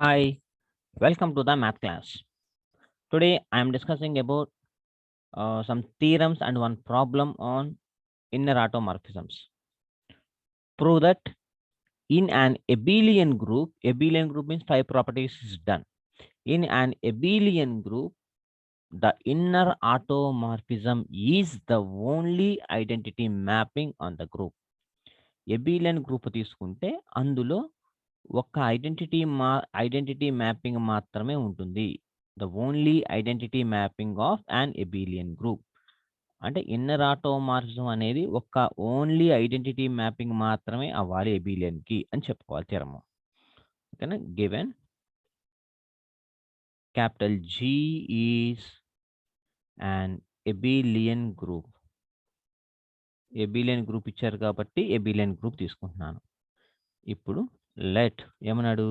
Hi, welcome to the math class. Today I am discussing about some theorems and one problem on inner automorphisms. Prove that in an abelian group means five properties is done. In an abelian group, the inner automorphism is the only identity mapping on the group. abelian group తీసుకుంటే అందులో ఒక identity mapping మాత్రమే ఉంటుంది. The only identity mapping of an ఎబిలియన్ group అంటే inner ఆటోమార్ఫిజం అనేది ఒక only identity mapping మాత్రమే అవ్వాలి ఎబిలియన్ కి అని చెప్పుకోవాలి థీరమ్. ఓకేనా? Given capital G is and abelian group. Abelian group ఇచ్చారు కాబట్టి ఎబిలియన్ గ్రూప్ తీసుకుంటున్నాను. ఇప్పుడు లెట్ ఏమన్నాడు?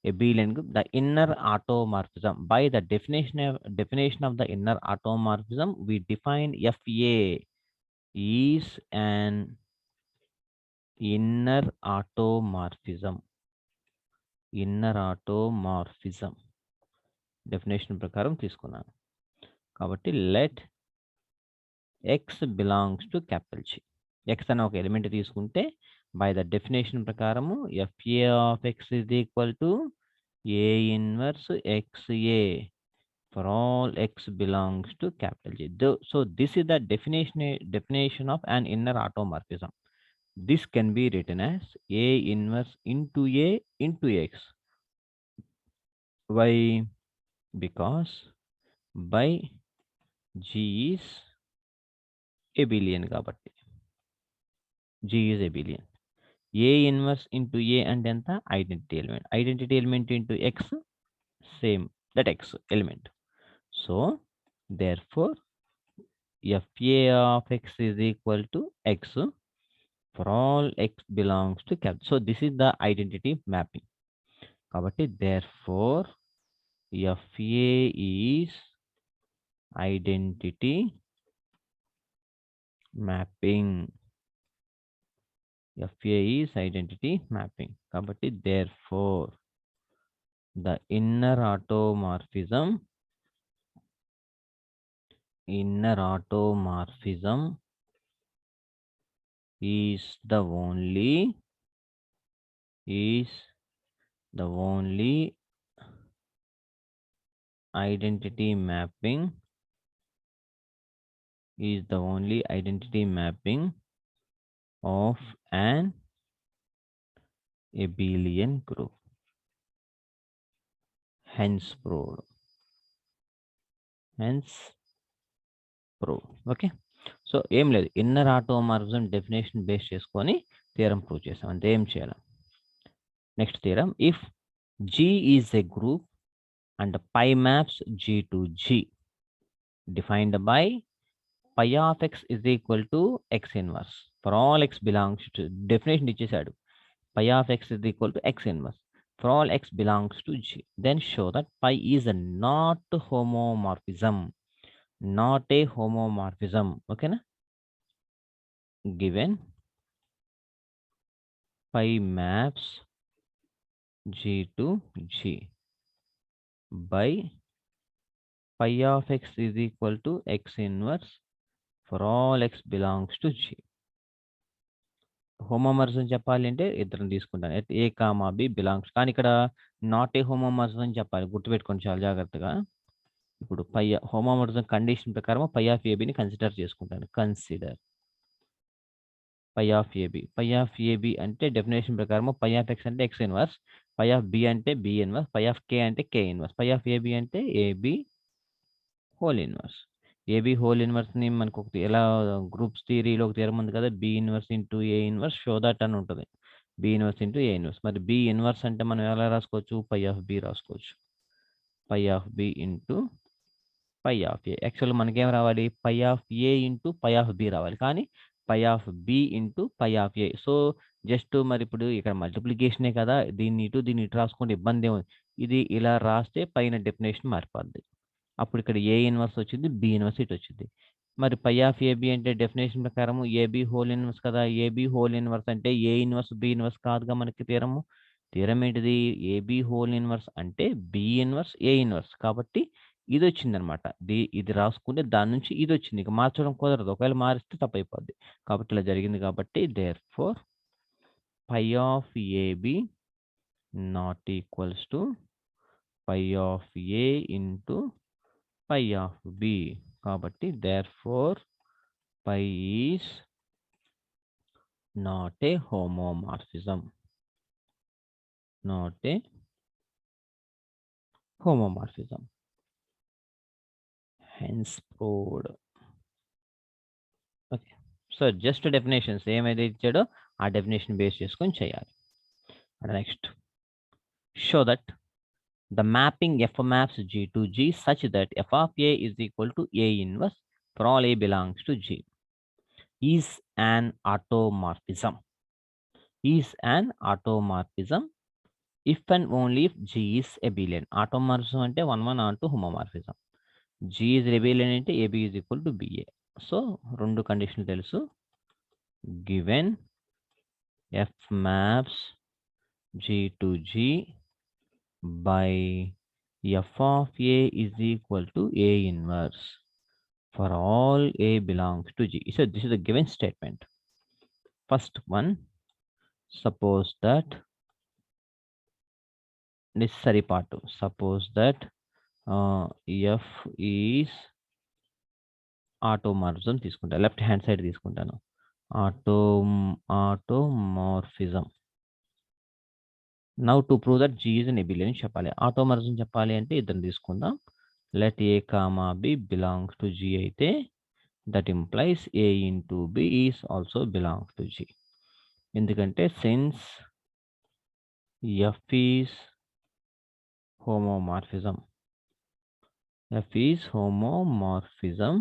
abelian group, the inner automorphism. By the definition of the inner automorphism, we define FA is an inner automorphism. Inner automorphism definition ప్రకారం తీసుకున్నాను కాబట్టి let x belongs to capital G. x అనే ఒక element తీసుకుంటే by the definition ప్రకారము FA of x is equal to A inverse XA for all x belongs to capital G. So this is the definition of an inner automorphism. This can be written as A inverse into A into X. Why? Because by G is abelian కాబట్టి G is abelian. A inverse into A and enta identity element. Identity element into X, same that X element. So therefore FA of X is equal to X for all X belongs to capital. So this is the identity mapping. Kabatti therefore FA is identity mapping. FA is identity mapping. Kabatti therefore the inner automorphism is the only identity mapping of an abelian group. Hence proved. Okay. So ఏం లేదు, inner automorphism definition base చేసుకొని theorem prove చేసాం. అంతే, ఏం చేయాలి? Next theorem, if G is a group and pi maps G to G defined by pi of x is equal to x inverse for all x belongs to, definition ఇచ్చేసాడు, pi of x is equal to x inverse for all x belongs to G, then show that pi is not homomorphism. Not a homomorphism. Okay na? Given pi maps G to G by pi of x is equal to x inverse for all x belongs to G. Homomorphism చెప్పాలి అంటే ఇద్దరిని తీసుకుంటాను, ఏ comma B belongs, కానీ ఇక్కడ not a homomorphism చెప్పాలి, గుర్తుపెట్టుకోండి చాలా జాగ్రత్తగా. ఇప్పుడు పై హోమోమార్ఫిజం కండిషన్ ప్రకారం పై ఆఫ్ ఏబిని కన్సిడర్ చేసుకుంటాను. Consider pi of A B. Pi of A B అంటే డెఫినేషన్ ప్రకారం పై ఆఫ్ ఎక్స్ అంటే X inverse, pi of B అంటే B inverse, pi of K అంటే K inverse, pi of A B అంటే A B whole inverse. A B whole ఇన్వర్స్ని మనకు ఒకటి ఎలా గ్రూప్స్ థియరీలో ఒక థియరం ఉంది కదా, B inverse into A inverse show that అని ఉంటుంది. B inverse into A inverse. మరి బి ఇన్వర్స్ అంటే మనం ఎలా రాసుకోవచ్చు? పై ఆఫ్ బి రాసుకోవచ్చు. Pi of B into pi of A. యాక్చువల్గా మనకేం రావాలి? Pi of A into pi of B రావాలి, కానీ pi of B into pi of A. So just మరి ఇప్పుడు ఇక్కడ మల్టిప్లికేషనే కదా, దీన్ని ఇటు రాసుకుంటే ఇబ్బంది ఏముంది? ఇది ఇలా రాస్తే పైన డెఫినేషన్ మారిపోద్ది. అప్పుడు ఇక్కడ ఏ ఇన్వర్స్ వచ్చింది, బి ఇన్వర్స్ ఇటు వచ్చింది. మరి పై ఆఫ్ ఏబి అంటే డెఫినేషన్ ప్రకారం ఏబి హోల్ ఇన్వర్స్ కదా, ఏబి హోల్ ఇన్వర్స్ అంటే ఏ ఇన్వర్స్ బి ఇన్వర్స్ కాదుగా మనకి థియరము. థీరం ఏంటిది? ఏబీ హోల్ ఇన్వర్స్ అంటే బి ఇన్వర్స్ ఏ ఇన్వర్స్. కాబట్టి ఇది వచ్చిందనమాట. ఇది రాసుకుంటే దాని నుంచి ఇది వచ్చింది. ఇక మార్చడం కుదరదు. ఒకవేళ మారిస్తే తప్పైపోద్ది. కాబట్టి ఇలా జరిగింది కాబట్టి therefore pi of A B not equals to pi of A into pi of B. కాబట్టి therefore pi is not a homomorphism. Not a homomorphism. Hence proved. Okay. So just definitions ఏమైతే ఇచ్చాడో ఆ డెఫినేషన్ బేస్ చేసుకొని చేయాలి. Next show that the mapping f maps G to G such that f of A is equal to A inverse for all A belongs to G is an automorphism. Is an automorphism if and only if G is abelian. Automorphism అంటే 1 onto homomorphism. G is abelian అంటే AB is equal to BA. So రెండు కండిషన్లు తెలుసు. Given F maps G to G by F of A is equal to A inverse for all A belongs to G. So this is a given statement. First one, suppose that necessary part. Suppose that F is automorphism తీసుకుంటాను. Left hand side తీసుకుంటాను. Automorphism. Now to prove that G is an abelian చెప్పాలి. Automorphism చెప్పాలి అంటే ఇద్దరు తీసుకుందాం. Let A, B belongs to G అయితే that implies A into B is also belongs to G. ఎందుకంటే since F is homomorphism. F is homomorphism.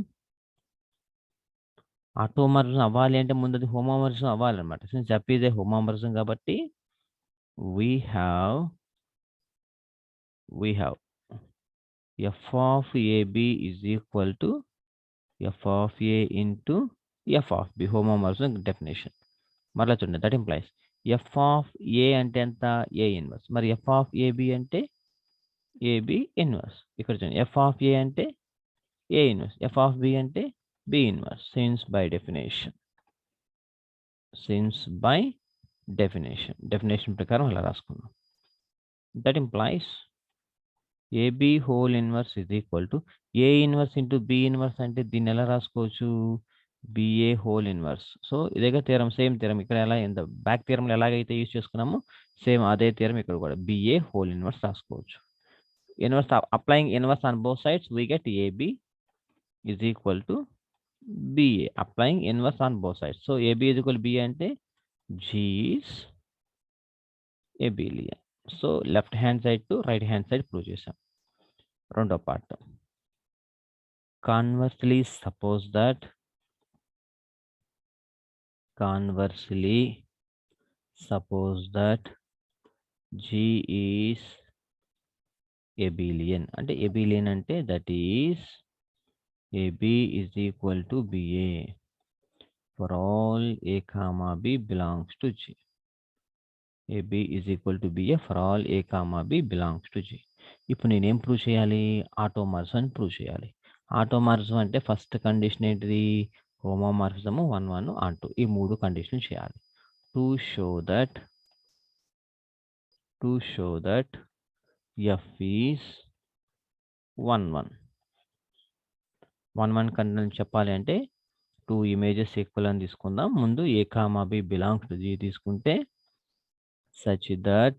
Automorphism అవ్వాలి అంటే ముందు అది హోమోమార్ఫిజం అవ్వాలన్నమాట. Since F is a homomorphism కాబట్టి we have F of AB is equal to F of A into F of B. Homomorphism definition. మరలా చూడండి, that implies F of A అంటే ఎంత? A inverse. మరి F of AB అంటే AB inverse. ఇక్కడ చూడండి, F of A అంటే A inverse. F of B అంటే B inverse. Since by definition ప్రకారం అలా రాసుకున్నాం. That implies AB whole inverse is equal to A inverse into B inverse అంటే దీన్ని ఎలా రాసుకోవచ్చు? BA whole inverse. సో ఇదేగా థీరం, సేమ్ థీరం. ఇక్కడ ఎలా ఎంత బ్యాక్ థీరంలో ఎలాగైతే యూజ్ చేసుకున్నామో సేమ్ అదే థీరం ఇక్కడ కూడా BA whole inverse రాసుకోవచ్చు. Inverse applying inverse on both sides we get AB is equal to BA. Applying inverse on both sides. So AB is equal to BA అంటే G is abelian. So left hand side to right hand side prove చేసాం. రెండో part, conversely suppose that G is abelian. అంటే abelian అంటే that is AB is equal to BA for all A, B belongs to G. AB is equal to BA for all A, B belongs to G. ఇప్పుడు నేనేం prove చేయాలి? ఆటోమార్ఫిజం అని prove చేయాలి. ఆటోమార్ఫిజం అంటే first condition ఏంటిది? హోమోమార్ఫిజము 1, 1 onto. ఈ మూడు కండిషన్లు చేయాలి. To show that F is 1, 1. 1, 1 condition చెప్పాలి అంటే 2 ఇమేజెస్ ఈక్వల్ అని తీసుకుందాం. ముందు A, B belongs to G తీసుకుంటే such that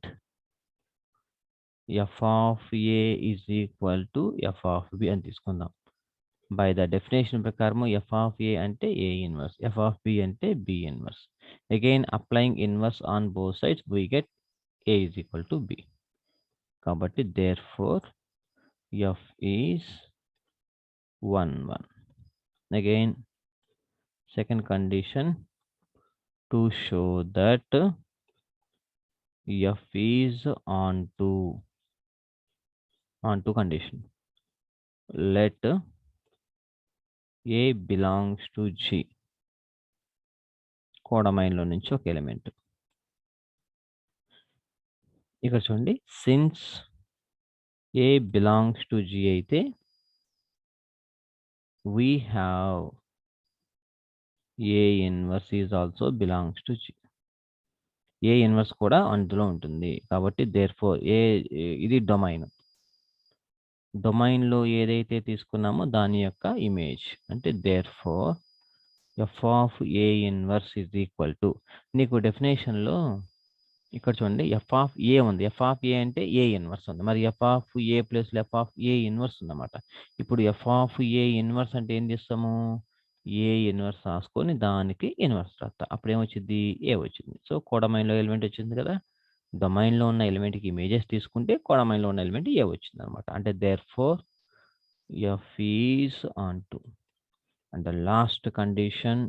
F of A is equal to F of B అని తీసుకుందాం. బై ద డెఫినేషన్ ప్రకారం F of A అంటే A inverse, F of B అంటే B inverse. Again applying inverse on both sides we get A is equal to B. కాబట్టి therefore F is 1, 1. Again second condition, to show that F is onto condition. Let A belongs to G. కోడమైన్లో నుంచి ఒక element. ఇక్కడ చూడండి, since a belongs to G అయితే we have A inverse is also belongs to G. A inverse కూడా అందులో ఉంటుంది. కాబట్టి therefore ఇది డొమైన్. డొమైన్‌లో ఏదైతే తీసుకున్నామో దాని యొక్క ఇమేజ్. అంటే therefore F of A inverse is equal to, నీకు డెఫినేషన్‌లో ఇక్కడ చూడండి ఎఫ్ ఆఫ్ ఏ ఉంది. ఎఫ్ ఆఫ్ ఏ అంటే ఏ ఇన్వర్స్ ఉంది. మరి ఎఫ్ ఆఫ్ ఏ ప్లస్‌లో ఎఫ్ ఆఫ్ ఏ ఇన్వర్స్ ఉందన్నమాట. ఇప్పుడు ఎఫ్ ఆఫ్ ఏ ఇన్వర్స్ అంటే ఏం చేస్తాము? ఏ ఇన్వర్స్ రాసుకొని దానికి ఇన్వర్స్ రాస్తా. అప్పుడేమొచ్చిద్ది? ఏ వచ్చింది. సో, కోడమైన్‌లో ఎలిమెంట్ వచ్చింది కదా! డొమైన్‌లో ఉన్న ఎలిమెంట్‌కి ఇమేజెస్ తీసుకుంటే కోడమైన్‌లో ఉన్న ఎలిమెంట్ ఏ వచ్చిందనమాట. అంటే therefore F is on to. And the last condition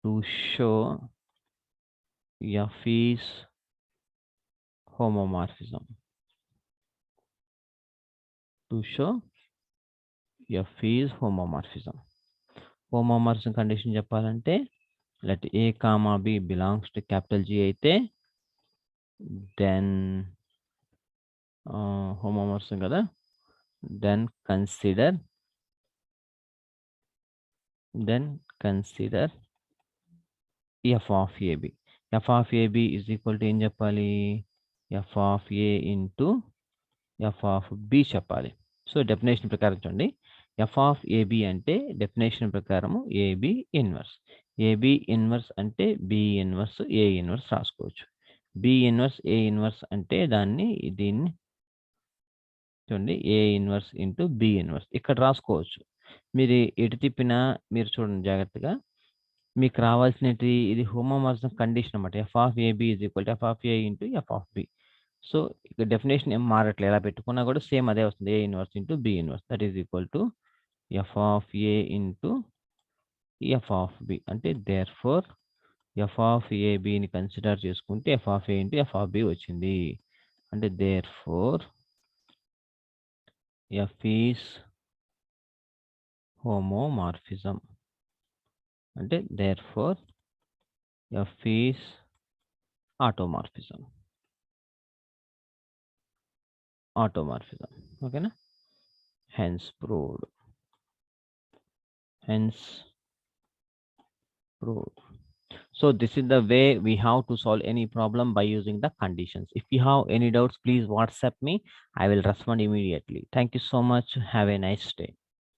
to show F is homomorphism. To show F is homomorphism. Homomorphism condition చెప్పాలంటే let A, B belongs to capital G అయితే then homomorphism కదా, then consider F of AB. F of AB is equal to ఏం చెప్పాలి? F of A into F of B చెప్పాలి. So, definition ప్రకారం చూడండి, F of A B అంటే definition ప్రకారము A B inverse. A B inverse అంటే బి ఇన్వర్స్ ఏ ఇన్వర్స్ రాసుకోవచ్చు. B inverse A inverse అంటే దీన్ని చూడండి, A inverse into B inverse ఇక్కడ రాసుకోవచ్చు. మీరు ఎటు తిప్పినా మీరు చూడండి జాగ్రత్తగా, మీకు రావాల్సినది ఇది హోమోమార్ఫిజం కండిషన్ అన్నమాట. F of A B is equal to F of A into F of B. So, ఇక డెఫినేషన్ ఏం మారట్లేదు. ఎలా పెట్టుకున్నా కూడా సేమ్ అదే వస్తుంది. A inverse into B inverse that is equal to F of A into F of B. అంటే therefore F of ఏబిని కన్సిడర్ చేసుకుంటే F of A into F of B వచ్చింది. అంటే దేర్‌ఫోర్ ఎఫ్ ఈజ్ హోమోమార్ఫిజం. అంటే therefore F is ఆటోమార్ఫిజం. ఓకేనా? Hence proved. So, this is the way we have to solve any problem by using the conditions. If you have any doubts, please WhatsApp me. I will respond immediately. Thank you so much. Have a nice day.